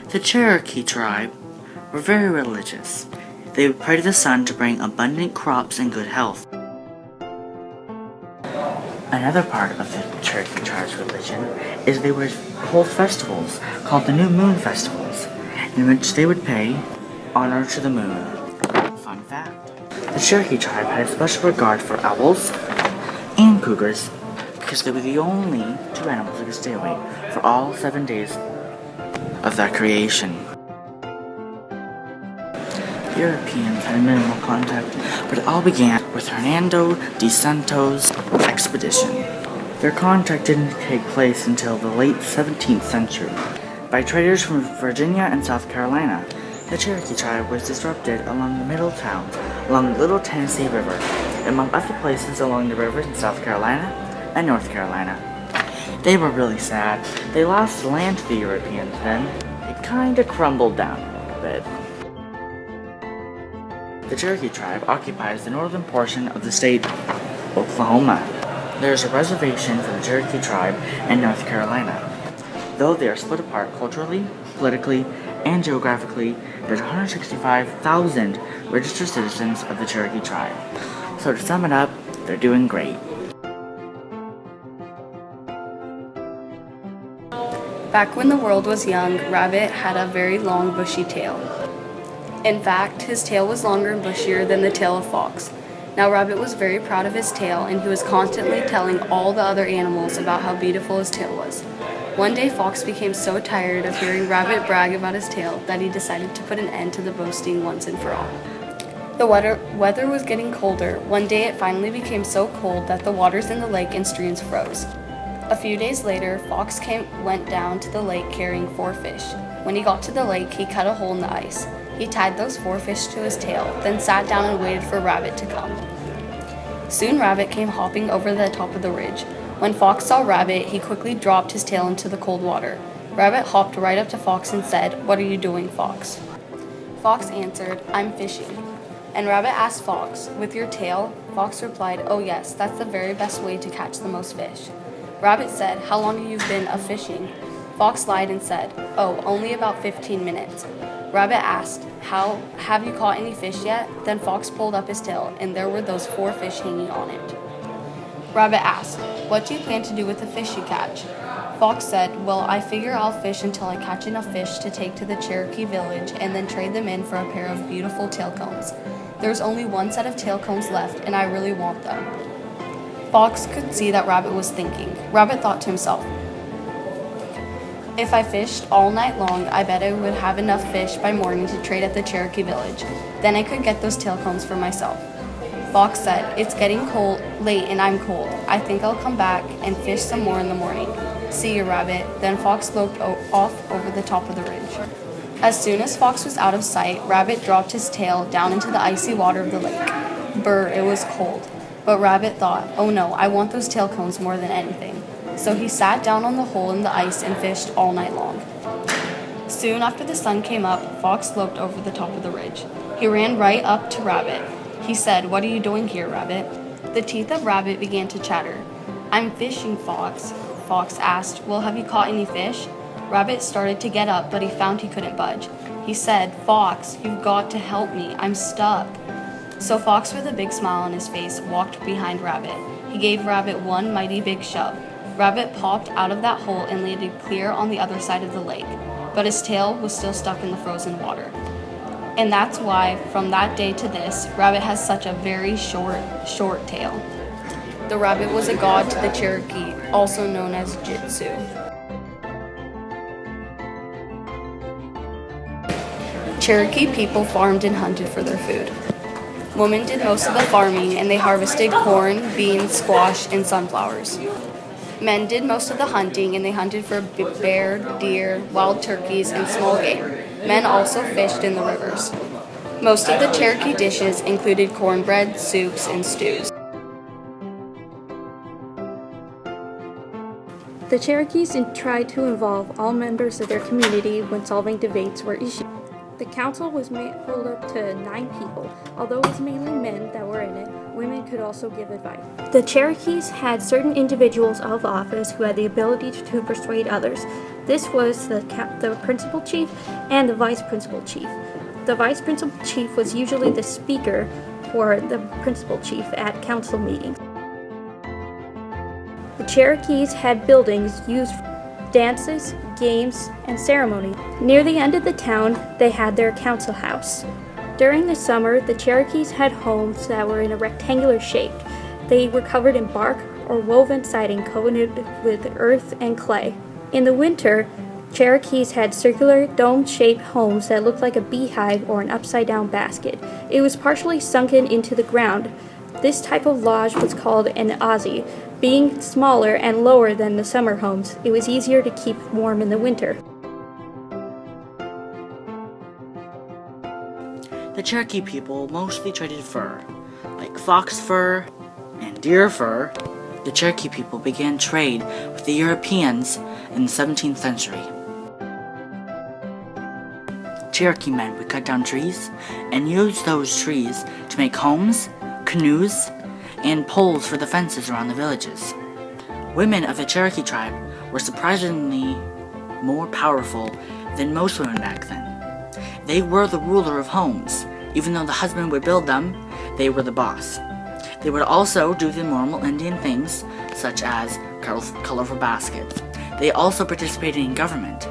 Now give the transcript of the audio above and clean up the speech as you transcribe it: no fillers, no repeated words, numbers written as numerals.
The Cherokee tribe were very religious. They would pray to the sun to bring abundant crops and good health. Another part of the Cherokee tribe's religion is they would hold festivals called the New Moon Festivals, in which they would pay honor to the moon. Fun fact, the Cherokee tribe had a special regard for owls and cougars because they were the only two animals that could stay awake for all 7 days of their creation. Europeans had minimal contact, but it all began with Hernando de Santos' expedition. Their contact didn't take place until the late 17th century. By traders from Virginia and South Carolina, the Cherokee tribe was disrupted along the middle towns, along the Little Tennessee River, among other places along the rivers in South Carolina and North Carolina. They were really sad. They lost land to the Europeans then. It kinda crumbled down a little bit. The Cherokee tribe occupies the northern portion of the state of Oklahoma. There is a reservation for the Cherokee tribe in North Carolina. Though they are split apart culturally, politically, and geographically, there's 165,000 registered citizens of the Cherokee tribe. So to sum it up, they're doing great. Back when the world was young, Rabbit had a very long bushy tail. In fact, his tail was longer and bushier than the tail of Fox. Now Rabbit was very proud of his tail, and he was constantly telling all the other animals about how beautiful his tail was. One day Fox became so tired of hearing Rabbit brag about his tail that he decided to put an end to the boasting once and for all. The weather was getting colder. One day it finally became so cold that the waters in the lake and streams froze. A few days later, Fox went down to the lake carrying 4 fish. When he got to the lake, he cut a hole in the ice. He tied those 4 fish to his tail, then sat down and waited for Rabbit to come. Soon Rabbit came hopping over the top of the ridge. When Fox saw Rabbit, he quickly dropped his tail into the cold water. Rabbit hopped right up to Fox and said, "What are you doing, Fox?" Fox answered, "I'm fishing." And Rabbit asked Fox, "With your tail?" Fox replied, "Oh yes, that's the very best way to catch the most fish." Rabbit said, "How long have you been fishing?" Fox lied and said, "Oh, only about 15 minutes. Rabbit asked, "Have you caught any fish yet?" Then Fox pulled up his tail, and there were those 4 fish hanging on it. Rabbit asked, "What do you plan to do with the fish you catch?" Fox said, "Well, I figure I'll fish until I catch enough fish to take to the Cherokee village and then trade them in for a pair of beautiful tail cones. There's only 1 set of tail cones left, and I really want them." Fox could see that Rabbit was thinking. Rabbit thought to himself, "If I fished all night long, I bet I would have enough fish by morning to trade at the Cherokee village. Then I could get those tail cones for myself." Fox said, "It's getting late and I'm cold. I think I'll come back and fish some more in the morning. See you, Rabbit." Then Fox loped off over the top of the ridge. As soon as Fox was out of sight, Rabbit dropped his tail down into the icy water of the lake. Brr, it was cold. But Rabbit thought, "Oh no, I want those tail cones more than anything." So he sat down on the hole in the ice and fished all night long. Soon after the sun came up, Fox loped over the top of the ridge. He ran right up to Rabbit. He said, "What are you doing here, Rabbit?" The teeth of Rabbit began to chatter. "I'm fishing, Fox." Fox asked, "Well, have you caught any fish?" Rabbit started to get up, but he found he couldn't budge. He said, "Fox, you've got to help me. I'm stuck." So Fox, with a big smile on his face, walked behind Rabbit. He gave Rabbit one mighty big shove. Rabbit popped out of that hole and landed clear on the other side of the lake, but his tail was still stuck in the frozen water. And that's why, from that day to this, Rabbit has such a very short tail. The rabbit was a god to the Cherokee, also known as Jitsu. Cherokee people farmed and hunted for their food. Women did most of the farming, and they harvested corn, beans, squash, and sunflowers. Men did most of the hunting, and they hunted for bear, deer, wild turkeys, and small game. Men also fished in the rivers. Most of the Cherokee dishes included cornbread, soups, and stews. The Cherokees tried to involve all members of their community when solving debates or issues. The council was pulled up to 9 people. Although it was mainly men that were in it, women could also give advice. The Cherokees had certain individuals of office who had the ability to persuade others. This was the principal chief and the vice principal chief. The vice principal chief was usually the speaker for the principal chief at council meetings. The Cherokees had buildings used for dances, games, and ceremonies. Near the end of the town, they had their council house. During the summer, the Cherokees had homes that were in a rectangular shape. They were covered in bark or woven siding coated with earth and clay. In the winter, Cherokees had circular, dome-shaped homes that looked like a beehive or an upside-down basket. It was partially sunken into the ground. This type of lodge was called an ozzy. Being smaller and lower than the summer homes, it was easier to keep warm in the winter. The Cherokee people mostly traded fur, like fox fur and deer fur. The Cherokee people began trade with the Europeans in the 17th century. Cherokee men would cut down trees and use those trees to make homes, canoes, and poles for the fences around the villages. Women of the Cherokee tribe were surprisingly more powerful than most women back then. They were the ruler of homes. Even though the husband would build them, they were the boss. They would also do the normal Indian things, such as colorful baskets. They also participated in government.